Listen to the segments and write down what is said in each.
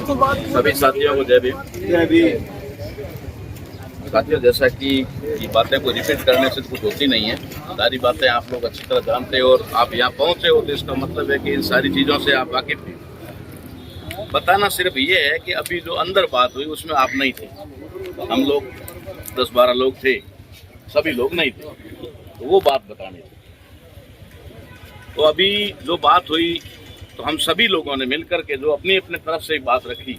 सभी साथियों को जय भीम। साथियों, जैसा कि ये बातें को रिपीट करने से कुछ होती नहीं है, सारी बातें आप लोग अच्छी तरह जानते हो और आप यहाँ पहुँचे हो, तो इसका मतलब है कि इन सारी चीज़ों से आप वाकिफ हैं। बताना सिर्फ ये है कि अभी जो अंदर बात हुई उसमें आप नहीं थे, हम लोग 10-12 लोग थे, सभी लोग नहीं थे, तो वो बात बतानी थी। तो अभी जो बात हुई तो हम सभी लोगों ने मिलकर के जो अपनी अपने तरफ से बात रखी,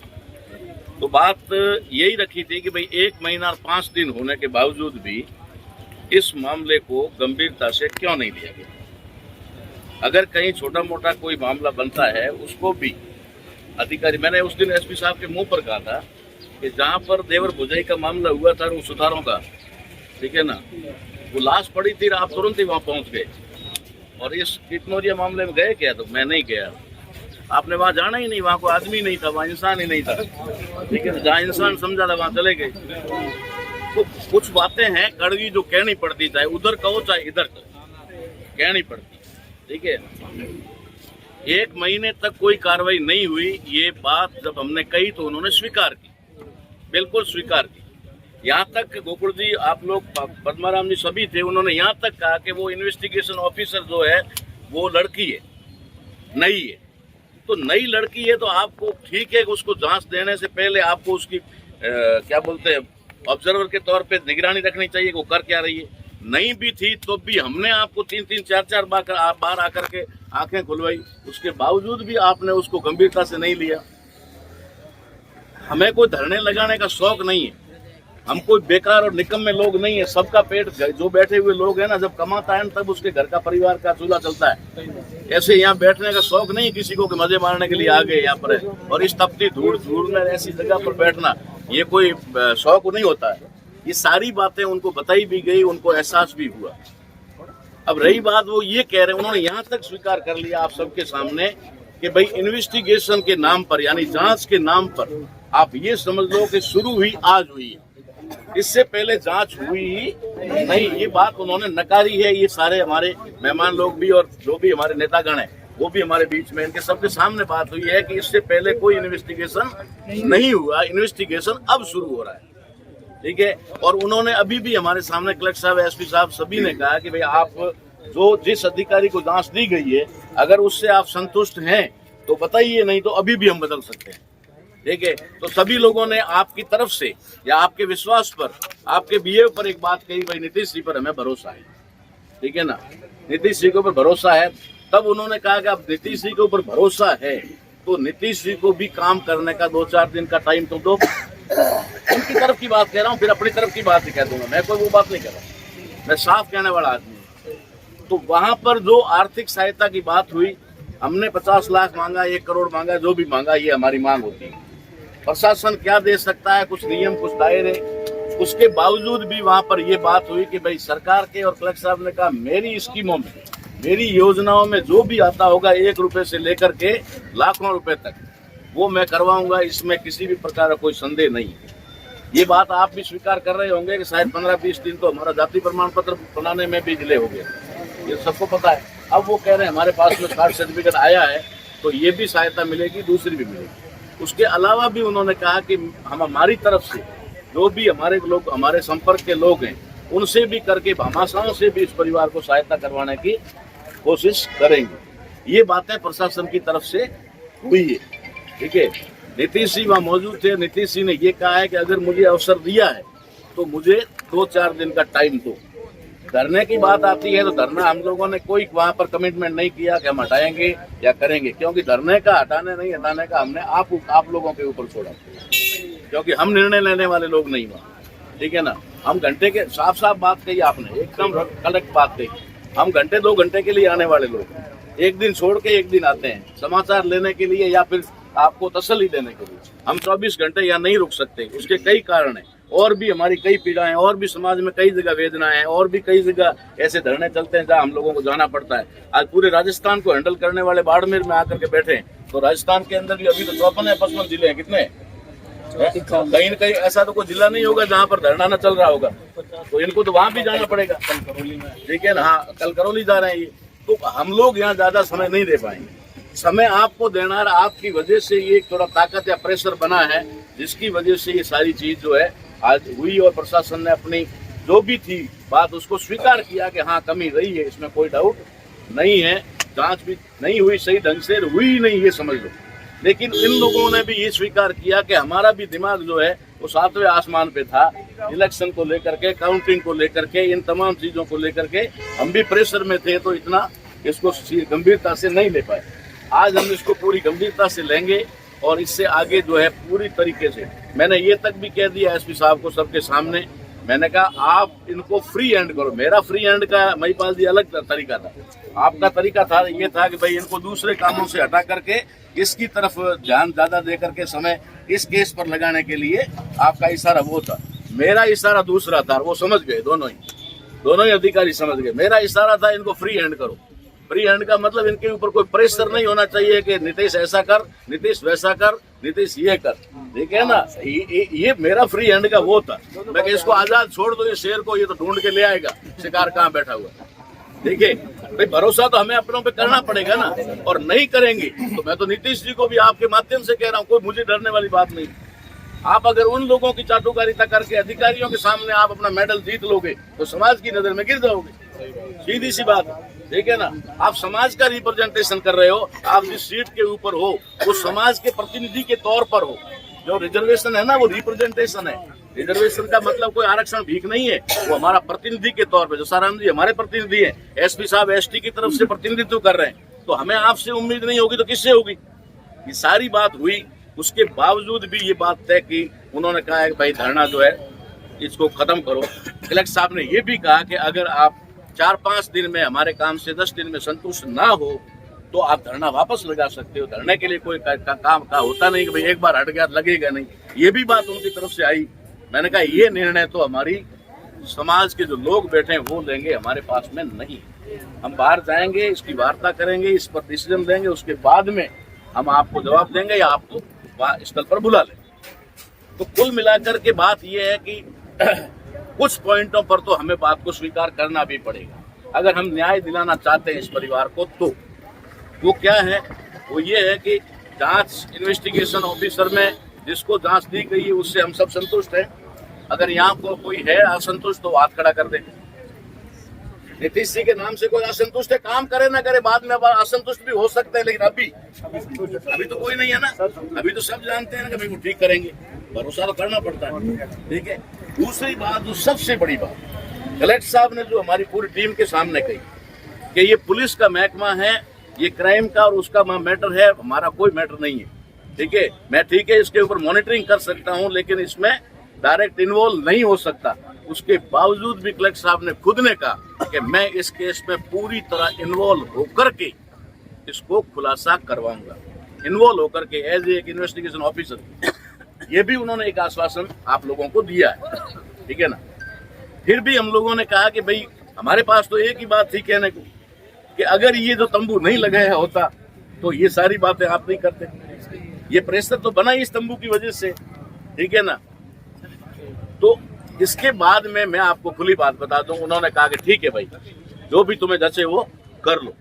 तो बात यही रखी थी कि भाई 1 महीना और 5 दिन होने के बावजूद भी इस मामले को गंभीरता से क्यों नहीं लिया गया। अगर कहीं छोटा मोटा कोई मामला बनता है उसको भी अधिकारी, मैंने उस दिन एसपी साहब के मुंह पर कहा था कि जहां पर देवर भुजाई का मामला हुआ था वो सुधारों का, ठीक है ना, वो लाश पड़ी थी, आप तुरंत ही वहां पहुंच गए। और इस कितनौरिया मामले में गए क्या? तो मैं नहीं गया, आपने वहां जाना ही नहीं, वहां कोई आदमी नहीं था, वहां इंसान ही नहीं था, ठीक है। जहाँ इंसान समझा था वहां चले गए। तो कुछ बातें हैं कड़वी जो कहनी पड़ती, चाहे उधर कहो चाहे इधर कहो, कहनी पड़ती, ठीक है। 1 महीने तक कोई कार्रवाई नहीं हुई, ये बात जब हमने कही तो उन्होंने स्वीकार की, बिल्कुल स्वीकार की। यहाँ तक गोकुल जी, आप लोग, पद्माराम जी सभी थे, उन्होंने यहाँ तक कहा कि वो इन्वेस्टिगेशन ऑफिसर जो है वो लड़की है, नई है। तो नई लड़की है तो आपको ठीक है कि उसको जांच देने से पहले आपको उसकी क्या बोलते हैं, ऑब्जर्वर के तौर पे निगरानी रखनी चाहिए कि वो कर क्या रही है। नहीं भी थी तो भी हमने आपको 3-3, 4-4 बार आकर के आंखें खुलवाई, उसके बावजूद भी आपने उसको गंभीरता से नहीं लिया। हमें कोई धरने लगाने का शौक नहीं है, हम कोई बेकार और निकम्मे लोग नहीं है। सबका पेट, जो बैठे हुए लोग हैं ना, जब कमाता है तब उसके घर का परिवार का चूल्हा चलता है। ऐसे यहाँ बैठने का शौक नहीं किसी को कि मजे मारने के लिए आ गए यहाँ पर है। और इस तपती धूल में ऐसी जगह पर बैठना ये कोई शौक नहीं होता है। ये सारी बातें उनको बताई भी गई, उनको एहसास भी हुआ। अब रही बात, वो ये कह रहे हैं, उन्होंने यहाँ तक स्वीकार कर लिया आप सबके सामने कि भाई इन्वेस्टिगेशन के नाम पर, यानी जांच के नाम पर, आप ये समझ लो कि शुरू हुई आज हुई है, इससे पहले जांच हुई ही नहीं। ये बात उन्होंने नकारी है। ये सारे हमारे मेहमान लोग भी और जो भी हमारे नेतागण हैं वो भी हमारे बीच में, इनके सबके सामने बात हुई है कि इससे पहले कोई इन्वेस्टिगेशन नहीं हुआ, इन्वेस्टिगेशन अब शुरू हो रहा है, ठीक है। और उन्होंने अभी भी हमारे सामने कलेक्टर साहब, एसपी साहब सभी ने कहा कि भाई आप जो जिस अधिकारी को जांच दी गई है, अगर उससे आप संतुष्ट हैं तो बताइए, नहीं तो अभी भी हम बदल सकते हैं, ठीक है। तो सभी लोगों ने आपकी तरफ से या आपके विश्वास पर, आपके बिहेव पर एक बात कही, भाई नीतीश जी पर हमें भरोसा है, ठीक है ना, नीतीश जी के ऊपर भरोसा है। तब उन्होंने कहा कि अब नीतीश जी के ऊपर भरोसा है तो नीतीश जी को भी काम करने का 2-4 दिन का टाइम तो दो। उनकी तरफ की बात कह रहा हूँ, फिर अपनी तरफ की बात ही कह दूंगा, मैं कोई वो बात नहीं कर रहा, मैं साफ कहने वाला आदमी हूँ। तो वहां पर जो आर्थिक सहायता की बात हुई, हमने 50 लाख मांगा, 1 करोड़ मांगा, जो भी मांगा, ये हमारी मांग होती है। प्रशासन क्या दे सकता है, कुछ नियम, कुछ दायरे, उसके बावजूद भी वहां पर यह बात हुई कि भाई सरकार के, और कलेक्टर साहब ने कहा मेरी स्कीमों में, मेरी योजनाओं में जो भी आता होगा 1 रुपए से लेकर के लाखों रुपए तक, वो मैं करवाऊंगा, इसमें किसी भी प्रकार का कोई संदेह नहीं है। ये बात आप भी स्वीकार कर रहे होंगे कि शायद 15-20 दिन तो हमारा जाति प्रमाण पत्र बनाने में भी डिले हो गया, ये सबको पता है। अब वो कह रहे हैं हमारे पास में कास्ट सर्टिफिकेट आया है तो ये भी सहायता मिलेगी, दूसरी भी मिलेगी। उसके अलावा भी उन्होंने कहा कि हम हमारी तरफ से जो भी हमारे लोग, हमारे संपर्क के लोग हैं, उनसे भी करके, भामाशाहों से भी इस परिवार को सहायता करवाने की कोशिश करेंगे। ये बातें प्रशासन की तरफ से हुई है, ठीक है। नीतीश जी वहाँ मौजूद थे, नीतीश जी ने ये कहा है कि अगर मुझे अवसर दिया है तो मुझे 2-4 दिन का टाइम दो। धरने की बात आती है तो धरना हम लोगों ने कोई वहाँ पर कमिटमेंट नहीं किया कि हम हटाएंगे या करेंगे, क्योंकि धरने का हटाने नहीं हटाने का हमने आप लोगों के ऊपर छोड़ा, क्योंकि हम निर्णय लेने वाले लोग नहीं वहाँ, ठीक है ना। हम घंटे के, साफ बात कही आपने, एकदम करेक्ट बात कही, हम घंटे 2 घंटे के लिए आने वाले लोग, एक दिन छोड़ के एक दिन आते हैं समाचार लेने के लिए या फिर आपको तसल्ली देने के लिए। हम 24 घंटे यहाँ नहीं रुक सकते, उसके कई कारण हैं, और भी हमारी कई पीड़ाएं, और भी समाज में कई जगह वेदनाएं हैं, और भी कई जगह ऐसे धरने चलते हैं जहाँ हम लोगों को जाना पड़ता है। आज पूरे राजस्थान को हैंडल करने वाले बाड़मेर में आकर के बैठे हैं, तो राजस्थान के अंदर भी अभी तो 54 या 55 जिले हैं, कितने, कहीं न कहीं ऐसा तो कोई जिला नहीं होगा जहाँ पर धरना न चल रहा होगा, तो इनको तो वहाँ भी जाना पड़ेगा, ठीक है ना। हाँ, कल करौली जा रहे हैं ये, तो हम लोग यहाँ ज्यादा समय नहीं दे पाएंगे, समय आपको देना है, आपकी वजह से ये थोड़ा ताकत या प्रेशर बना है, जिसकी वजह से ये सारी चीज जो है आज हुई। और प्रशासन ने अपनी जो भी थी बात उसको स्वीकार किया कि हाँ कमी रही है, इसमें कोई डाउट नहीं है। जांच भी नहीं हुई सही ढंग से, हुई नहीं ये समझ लो। लेकिन इन लोगों ने भी ये स्वीकार किया कि हमारा भी दिमाग जो है वो 7वें आसमान पे था। इलेक्शन को लेकर के, काउंटिंग को लेकर के, इन तमाम चीजों को लेकर के हम भी प्रेशर में थे, तो इतना इसको गंभीरता से नहीं ले पाए। आज हम इसको पूरी गंभीरता से लेंगे और इससे आगे जो है पूरी तरीके से, मैंने ये तक भी कह दिया एसपी साहब को सबके सामने, मैंने कहा आप इनको फ्री हैंड करो। मेरा फ्री हैंड का महिपाल जी अलग तरीका था, आपका तरीका था ये था कि भाई इनको दूसरे कामों से हटा करके इसकी तरफ ध्यान ज्यादा दे करके समय इस केस पर लगाने के लिए आपका इशारा वो था। मेरा इशारा दूसरा था, वो समझ गए दोनों ही अधिकारी समझ गए। मेरा इशारा था इनको फ्री हैंड करो। फ्री हैंड का मतलब इनके ऊपर कोई प्रेशर नहीं होना चाहिए कि नीतीश ऐसा कर, नीतीश वैसा कर, नीतीश ये कर, ठीक है ना। ये मेरा फ्री हैंड का वो था। मैं इसको आजाद छोड़ दो, ये शेर को, ये तो ढूंढ के ले आएगा, शिकार कहाँ बैठा हुआ, ठीक है भाई। भरोसा तो हमें अपनों पे करना पड़ेगा ना, और नहीं करेंगे तो मैं तो नीतीश जी को भी आपके माध्यम से कह रहा हूँ, कोई मुझे डरने वाली बात नहीं। आप अगर उन लोगों की चाटुकारिता करके अधिकारियों के सामने आप अपना मेडल जीत लोगे तो समाज की नजर में गिर जाओगे, सीधी सी बात, ठीक है ना। आप समाज का रिप्रेजेंटेशन कर रहे हो, आप जिस सीट के ऊपर हो वो समाज के प्रतिनिधि के तौर पर हो। जो रिजर्वेशन है ना वो रिप्रेजेंटेशन है। रिजर्वेशन का मतलब कोई आरक्षण भीख नहीं है, वो हमारा प्रतिनिधि के तौर पे, जो साराम जी हमारे प्रतिनिधि हैं, एसपी साहब एसटी की तरफ से प्रतिनिधित्व कर रहे हैं, तो हमें आपसे उम्मीद नहीं होगी तो किससे होगी। ये सारी बात हुई, उसके बावजूद भी ये बात तय की, उन्होंने कहा है कि भाई धरना जो है इसको खत्म करो। कलेक्टर साहब ने ये भी कहा कि अगर आप 4-5 दिन में हमारे काम से 10 दिन में संतुष्ट ना हो तो आप धरना वापस लगा सकते हो। धरने के लिए कोई काम का होता नहीं कि भाई एक बार हट गया लगेगा नहीं, ये भी बात उनकी तरफ से आई। मैंने कहा ये निर्णय तो हमारी समाज के जो लोग बैठे हैं वो लेंगे, हमारे पास में नहीं। हम बाहर जाएंगे, इसकी वार्ता करेंगे, इस पर डिसीजन लेंगे, उसके बाद में हम आपको जवाब देंगे या आपको स्थल पर बुला लेंगे। तो कुल मिलाकर के बात यह है कि कुछ पॉइंटों पर तो हमें बात को स्वीकार करना भी पड़ेगा। अगर हम न्याय दिलाना चाहते हैं इस परिवार को तो वो क्या है, वो ये है कि जांच इन्वेस्टिगेशन ऑफिसर में जिसको जांच दी गई है उससे हम सब संतुष्ट हैं। अगर यहाँ को कोई है असंतुष्ट तो हाथ खड़ा कर दे। नीतीश जी के नाम से कोई असंतुष्ट है, काम करे ना करे, बाद में असंतुष्ट भी हो सकते हैं, लेकिन अभी तो कोई नहीं है ना। अभी तो सब जानते हैं ना कि भाई वो ठीक करेंगे, भरोसा तो करना पड़ता है, ठीक है। दूसरी बात, जो सबसे बड़ी बात कलेक्टर साहब ने जो हमारी पूरी टीम के सामने कही कि ये पुलिस का महकमा है, ये क्राइम का और उसका मैटर है, हमारा कोई मैटर नहीं है, ठीक है। मैं ठीक है इसके ऊपर मॉनिटरिंग कर सकता हूं, लेकिन इसमें डायरेक्ट इन्वॉल्व नहीं हो सकता। उसके बावजूद भी कलेक्टर साहब ने खुद ने कहा कि मैं इस केस में पूरी तरह इन्वॉल्व होकर के इसको खुलासा करवाऊंगा, इन्वॉल्व होकर के एज एक इन्वेस्टिगेशन ऑफिसर। ये भी उन्होंने एक आश्वासन आप लोगों को दिया है, ठीक है ना। फिर भी हम लोगों ने कहा कि भाई हमारे पास तो एक ही बात थी कहने को कि अगर ये जो तंबू नहीं लगाया होता तो ये सारी बातें आप नहीं करते। ये प्रेशर तो बना ही इस तंबू की वजह से, ठीक है ना। तो इसके बाद में मैं आपको खुली बात बता दूं, उन्होंने कहा कि ठीक है भाई जो भी तुम्हें जचे वो कर लो,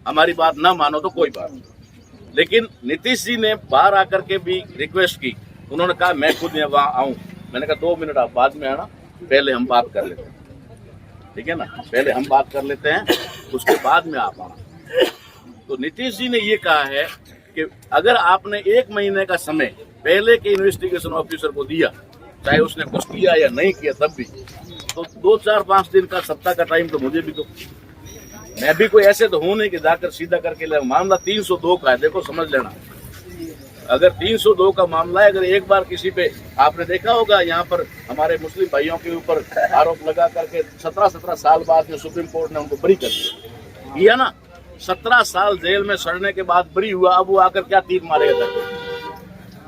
हमारी बात ना मानो तो कोई बात नहीं। लेकिन नीतीश जी ने बाहर आकर के भी रिक्वेस्ट की, उन्होंने कहा मैं खुद वहां आऊं। मैंने कहा 2 मिनट आप बाद में आना, पहले हम बात कर लेते हैं, ठीक है ना, पहले हम बात कर लेते हैं, उसके बाद में आप आना। तो नीतीश जी ने ये कहा है कि अगर आपने 1 महीने का समय पहले के इन्वेस्टिगेशन ऑफिसर को दिया, चाहे उसने कुछ किया या नहीं किया तब भी, तो 2-4-5 दिन का, सप्ताह का टाइम तो मुझे भी दो। मैं भी कोई ऐसे तो हूं नहीं कि जाकर सीधा करके ले। मामला 302 का है, देखो समझ लेना। अगर 302 का मामला है, अगर एक बार किसी पे आपने देखा होगा यहाँ पर हमारे मुस्लिम भाइयों के ऊपर आरोप लगा करके 17 साल बाद में सुप्रीम कोर्ट ने उनको बरी कर दिया ना। 17 साल जेल में सड़ने के बाद बरी हुआ, अब वो आकर क्या तीर मारेगा।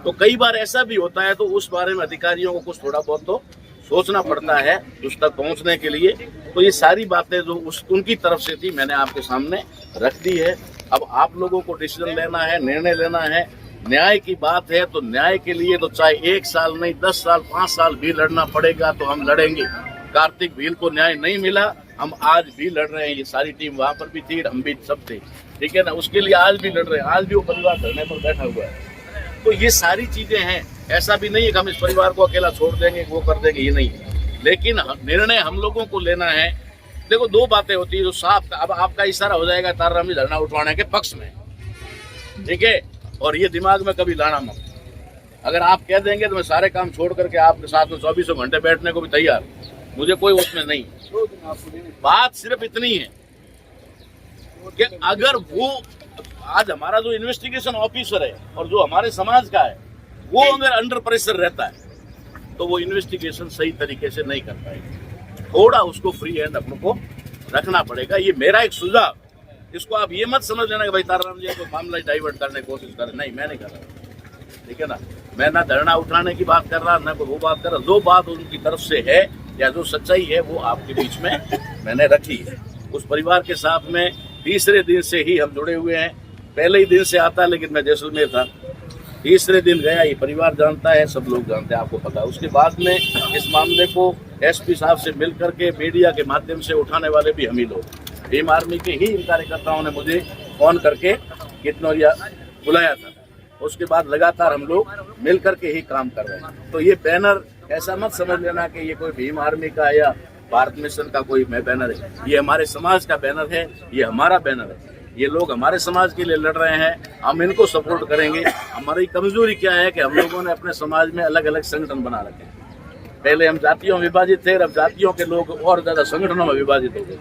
तो कई बार ऐसा भी होता है, तो उस बारे में अधिकारियों को कुछ थोड़ा बहुत तो सोचना पड़ता है उस तक पहुंचने के लिए। तो ये सारी बातें जो उनकी तरफ से थी मैंने आपके सामने रख दी है। अब आप लोगों को डिसीजन लेना है, निर्णय लेना है। न्याय की बात है तो न्याय के लिए तो चाहे 1 साल नहीं 10 साल 5 साल भी लड़ना पड़ेगा तो हम लड़ेंगे। कार्तिक भील को न्याय नहीं मिला, हम आज भी लड़ रहे हैं। ये सारी टीम वहां पर भी थी, हम भी सब थे। ठीक है ना, उसके लिए आज भी लड़ रहे हैं, आज भी वो परिवार धरने पर बैठा हुआ है। तो ये सारी चीजें हैं, ऐसा भी नहीं है कि हम इस परिवार को अकेला छोड़ देंगे, वो कर देंगे, ये नहीं है। लेकिन निर्णय हम लोगों को लेना है। देखो, दो बातें होती है जो साफ, अब आपका इशारा हो जाएगा ताराराम धरना उठवाने के पक्ष में, ठीक है, और ये दिमाग में कभी लाना मत। अगर आप कह देंगे तो मैं सारे काम छोड़ करके आपके साथ में 24 घंटे बैठने को भी तैयार, मुझे कोई उसमें नहीं। बात सिर्फ इतनी है कि अगर वो आज हमारा जो इन्वेस्टिगेशन ऑफिसर है और जो हमारे समाज का है, वो अगर अंडर प्रेशर रहता है तो वो इन्वेस्टिगेशन सही तरीके से नहीं कर पाएगा। थोड़ा उसको फ्री हैंड अपनों को रखना पड़ेगा। ये मेरा एक सुझाव, इसको आप ये मत समझ लेना कि भाई ताराराम जी को मामला डाइवर्ट करने की कोशिश करें, नहीं, मैं नहीं कर रहा, ठीक है ना। मैं ना धरना उठाने की बात कर रहा, ना कोई वो बात कर रहा। जो बात उनकी तरफ से है या जो सच्चाई है वो आपके बीच में मैंने रखी है। उस परिवार के साथ में तीसरे दिन से ही हम जुड़े हुए हैं। पहले ही दिन से आता, लेकिन मैं जैसलमेर था, तीसरे दिन गया। ये परिवार जानता है, सब लोग जानते हैं, आपको पता है। उसके बाद में इस मामले को एसपी साहब से मिल करके मीडिया के माध्यम से उठाने वाले भी हम ही लोग। भीम आर्मी के ही इन कार्यकर्ताओं ने मुझे फोन करके कितनौरिया बुलाया था। उसके बाद लगातार हम लोग मिल करके ही काम कर रहे हैं। तो ये बैनर ऐसा मत समझ लेना कि ये कोई भीम आर्मी का या भारत मिशन का कोई बैनर है। ये हमारे समाज का बैनर है, ये हमारा बैनर है। ये लोग हमारे समाज के लिए लड़ रहे हैं, हम इनको सपोर्ट करेंगे। हमारी कमजोरी क्या है कि हम लोगों ने अपने समाज में अलग अलग संगठन बना रखे हैं। पहले हम जातियों में विभाजित थे, अब जातियों के लोग और ज्यादा संगठनों में विभाजित हो गए।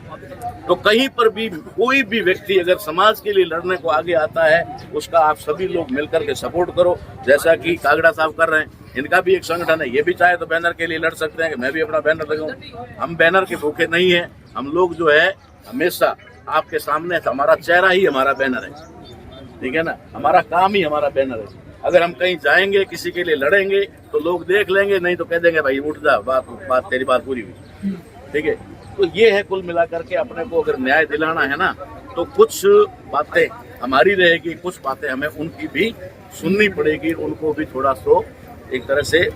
तो कहीं पर भी कोई भी व्यक्ति अगर समाज के लिए लड़ने को आगे आता है, उसका आप सभी लोग मिलकर के सपोर्ट करो, जैसा कि कागड़ा साहब कर रहे हैं। इनका भी एक संगठन है, ये भी चाहे तो बैनर के लिए लड़ सकते हैं कि मैं भी अपना बैनर लगाऊं। हम बैनर के भूखे नहीं है। हम लोग जो है हमेशा आपके सामने, हमारा चेहरा ही हमारा बैनर है, ठीक है ना, हमारा काम ही हमारा बैनर है। अगर हम कहीं जाएंगे, किसी के लिए लड़ेंगे तो लोग देख लेंगे, नहीं तो कह देंगे भाई उठ जा, बात तेरी बात पूरी हुई, ठीक है। तो ये है कुल मिलाकर के अपने को अगर न्याय दिलाना है ना, तो कुछ बातें हमारी रहेगी, कुछ बातें हमें उनकी भी सुननी पड़ेगी, उनको भी थोड़ा सो एक तरह से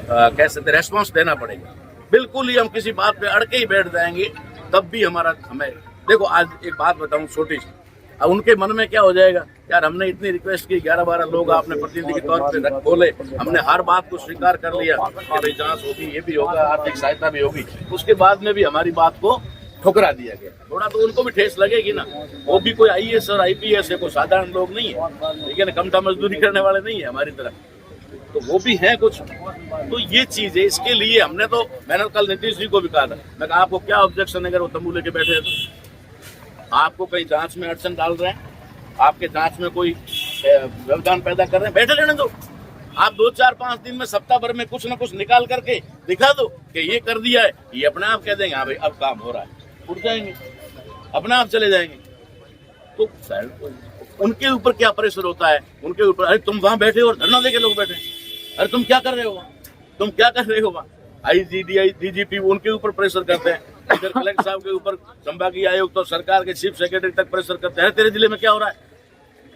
कह सकते रेस्पॉन्स देना पड़ेगा। बिल्कुल ही हम किसी बात पे अड़के ही बैठ जाएंगे तब भी हमें देखो, आज एक बात बताऊं छोटी सी, अब उनके मन में क्या हो जाएगा, यार हमने इतनी रिक्वेस्ट की, 11-12 लोग आपने प्रतिनिधि के तौर पे बोले, हमने हर बात को स्वीकार कर लिया कि भाई जांच होगी, ये भी होगा, आर्थिक सहायता भी होगी, उसके बाद में भी हमारी बात को ठुकरा दिया गया। थोड़ा तो उनको भी ठेस लगेगी ना। वो भी कोई IAS और IPS है, कोई साधारण लोग नहीं है, ठीक है ना, कमठा मजदूरी करने वाले नहीं है हमारी तरह, तो वो भी है कुछ। तो ये चीज है, इसके लिए हमने तो, मैंने कल नीतीश जी को भी कहा था, मैं कहा आपको क्या ऑब्जेक्शन है अगर वो तंबू लेके बैठे हैं तो? आपको कहीं जांच में अड़चन डाल रहे हैं, आपके जांच में कोई व्यवधान पैदा कर रहे हैं, बैठे रहने दो। आप 2-4-5 दिन में, सप्ताह भर में कुछ न कुछ निकाल करके दिखा दो कि ये कर दिया है। ये अपने आप कह देंगे हाँ भाई अब काम हो रहा है, उठ जाएंगे, अपने आप चले जाएंगे। तो उनके ऊपर क्या प्रेशर होता है, उनके ऊपर, अरे तुम वहां बैठे हो और धरना देके लोग बैठे, अरे तुम क्या कर रहे हो, तुम क्या कर रहे हो वहां। IGDI DGP उनके ऊपर प्रेशर करते हैं, इधर कलेक्टर साहब के ऊपर संभागीय आयुक्त तो सरकार के चीफ सेक्रेटरी तक प्रेशर करते हैं, तेरे जिले में क्या हो रहा है,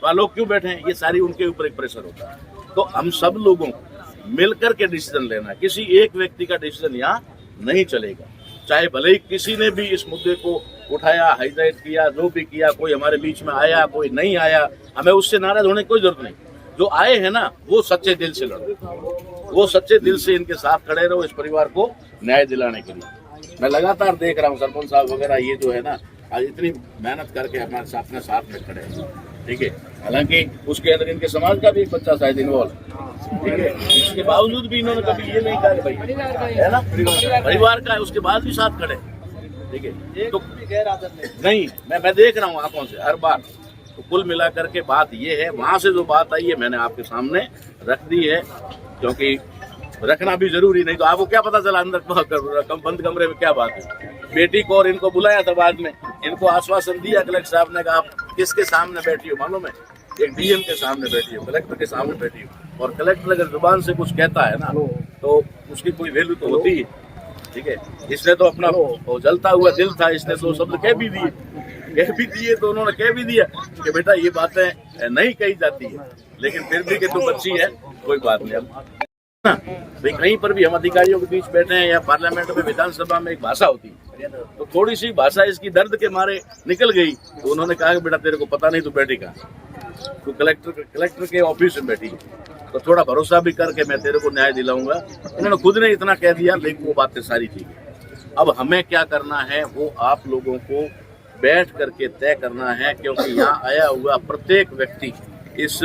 वहां लोग क्यों बैठे हैं। ये सारी उनके ऊपर एक प्रेशर होता है। तो हम सब लोगों को मिलकर के डिसीजन लेना है, किसी एक व्यक्ति का डिसीजन यहाँ नहीं चलेगा। चाहे भले ही किसी ने भी इस मुद्दे को उठाया, हाईलाइट किया, जो भी किया, कोई हमारे बीच में आया, कोई नहीं आया, हमें उससे नाराज होने की कोई जरूरत नहीं। जो आए हैं ना, वो सच्चे दिल से लड़ो, वो सच्चे दिल से इनके साथ खड़े रहो, इस परिवार को न्याय दिलाने के लिए। मैं लगातार देख रहा हूँ सरपंच साहब वगैरह, ये जो है ना, आज इतनी मेहनत करके हमारे अपने साथ में खड़े हैं, ठीक है। हालांकि उसके अंदर इनके समाज का भी एक बच्चा शायद इन्वॉल्व, ठीक है, इसके बावजूद भी इन्होंने कभी ये नहीं कहा भाई है ना परिवार का है, उसके बाद भी साथ खड़े, ठीक है। तो नहीं, मैं देख रहा हूँ आंखों से हर बार। तो कुल मिलाकर के बात ये है, वहां से जो बात आई है मैंने आपके सामने रख दी है, क्योंकि रखना भी जरूरी, नहीं तो आपको क्या पता चला अंदर बंद कमरे में क्या बात है। बेटी को और इनको बुलाया था बाद में, इनको आश्वासन दिया कलेक्टर साहब ने, कहा आप किसके सामने बैठी हो मालूम है, एक DM के सामने बैठी हो, कलेक्टर के सामने बैठी हो। और कलेक्टर अगर जुबान से कुछ कहता है ना, तो उसकी कोई वैल्यू तो होती है, ठीक है। इसने तो अपना जलता हुआ दिल था, इसने तो शब्द कह भी दिए, तो उन्होंने कह भी दिया कि बेटा ये बातें नहीं कही जाती है, लेकिन फिर भी कि तू बच्ची है, कोई बात नहीं। ना भाई, कहीं पर भी हम अधिकारियों के बीच बैठे हैं या पार्लियामेंट में, विधानसभा में एक भाषा होती है, तो थोड़ी सी भाषा इसकी दर्द के मारे निकल गई, तो उन्होंने कहा कि बेटा तेरे को पता नहीं तू बैठी कहाँ, तू कलेक्टर के ऑफिस में बैठी, तो थोड़ा भरोसा भी करके मैं तेरे को न्याय दिलाऊंगा। उन्होंने खुद ने इतना कह दिया, लेकिन वो बातें सारी ठीक है। अब हमें क्या करना है वो आप लोगों को बैठ करके तय करना है, क्योंकि यहाँ आया हुआ प्रत्येक व्यक्ति इस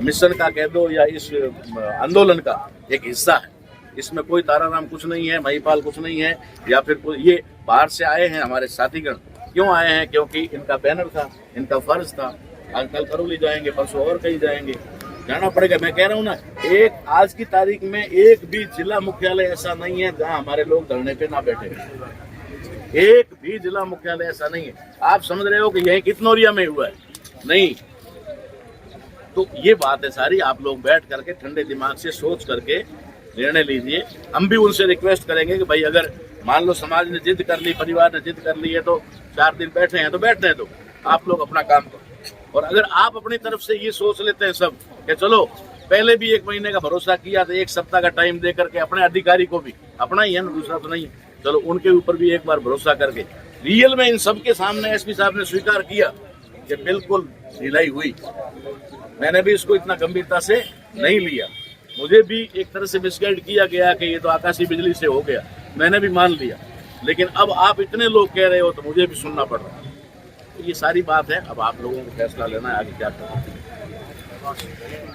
मिशन का कह दो या इस आंदोलन का एक हिस्सा है। इसमें कोई ताराराम कुछ नहीं है, महिपाल कुछ नहीं है, या फिर कोई ये बाहर से आए हैं हमारे साथीगण। क्यों आए हैं? क्योंकि इनका बैनर था, इनका फर्ज था। कल करौली जाएंगे, परसों और कहीं जाएंगे, जाना पड़ेगा। मैं कह रहा हूँ ना, एक आज की तारीख में एक भी जिला मुख्यालय ऐसा नहीं है जहाँ हमारे लोग धरने पे ना बैठे। एक भी जिला मुख्यालय ऐसा नहीं है। आप समझ रहे हो कि यही कितनौरिया में हुआ है? नहीं। तो ये बात है सारी, आप लोग बैठ करके ठंडे दिमाग से सोच करके निर्णय लीजिए। हम भी उनसे रिक्वेस्ट करेंगे कि भाई अगर मान लो समाज ने जिद कर ली, परिवार ने जिद कर ली है, तो 4 दिन बैठे हैं तो बैठने दो, आप लोग अपना काम करो। और अगर आप अपनी तरफ से ये सोच लेते हैं सब कि चलो पहले भी 1 महीने का भरोसा किया, तो 1 सप्ताह का टाइम दे करके अपने अधिकारी को भी, अपना ही है ना, दूसरा तो नहीं है, चलो उनके ऊपर भी एक बार भरोसा करके रियल में इन सबके सामने एसपी साहब ने स्वीकार किया कि बिल्कुल ढिलाई हुई। मैंने भी इसको इतना गंभीरता से नहीं लिया, मुझे भी एक तरह से मिसगाइड किया गया कि ये तो आकाशीय बिजली से हो गया, मैंने भी मान लिया। लेकिन अब आप इतने लोग कह रहे हो तो मुझे भी सुनना पड़ रहा है। तो ये सारी बात है, अब आप लोगों को फैसला लेना है आगे क्या करना है।